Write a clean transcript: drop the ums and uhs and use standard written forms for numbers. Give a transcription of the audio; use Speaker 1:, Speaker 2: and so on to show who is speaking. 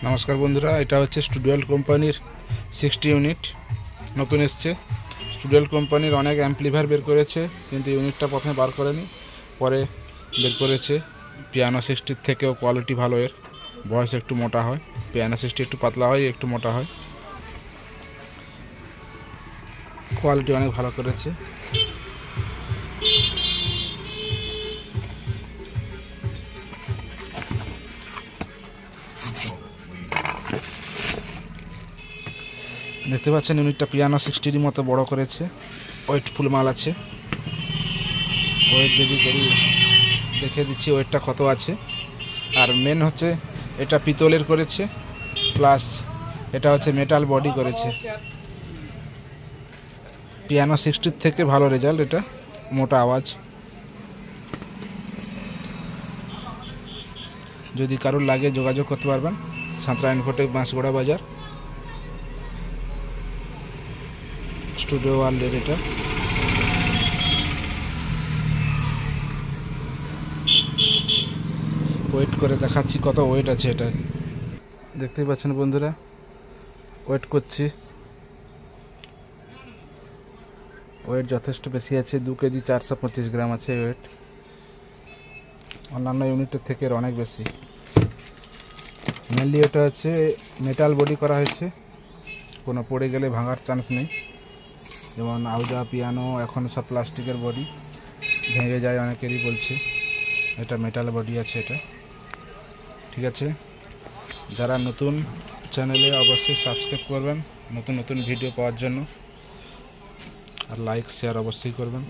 Speaker 1: নমস্কার বন্ধুরা, এটা হচ্ছে স্টুডিয়াল কোম্পানির 60 ইউনিট নতুন এসছে। স্টুডিয়াল কোম্পানির অনেক অ্যাম্পলিফায়ার বের করেছে, কিন্তু ইউনিটটা প্রথমে বার করেনি, পরে বের করেছে। পিয়ানো 60 থেকেও কোয়ালিটি ভালো, এর ভয়েস একটু মোটা হয়। পিয়ানো 60 একটু পাতলা হয়, একটু মোটা হয়, কোয়ালিটি অনেক ভালো করেছে। দেখতে পাচ্ছেন ইউনিটটা পিয়ানো 60 মতো বড় করেছে, ওয়েটফুল মাল আছে। ওয়েট যদি করি দেখে দিচ্ছি ওয়েটটা কত আছে। আর মেন হচ্ছে এটা পিতলের করেছে, প্লাস এটা হচ্ছে মেটাল বডি করেছে। পিয়ানো 60 থেকে ভালো রেজাল্ট, এটা মোটা আওয়াজ। যদি কারোর লাগে যোগাযোগ করতে পারবেন, সাঁতরা ইনফোটেক, বাঁশগোড়া বাজার, স্টুডিও ওয়ার্ল্ডের এটা। ওয়েট করে দেখাচ্ছি কত ওয়েট আছে এটা। দেখতেই পাচ্ছেন বন্ধুরা, ওয়েট করছি, ওয়েট যথেষ্ট বেশি আছে, 2 কেজি 425 গ্রাম আছে ওয়েট। অন্যান্য ইউনিটের থেকে অনেক বেশি। মেনলি এটা হচ্ছে মেটাল বডি করা হয়েছে, কোনো পড়ে গেলে ভাঙার চান্স নেই। যেমন আউজা, পিয়ানো এখন সব প্লাস্টিকের বডি, ভেঙে যায় অনেকেরই বলছে। এটা মেটাল বডি আছে এটা, ঠিক আছে। যারা নতুন চ্যানেলে অবশ্যই সাবস্ক্রাইব করবেন নতুন নতুন ভিডিও পাওয়ার জন্য, আর লাইক শেয়ার অবশ্যই করবেন।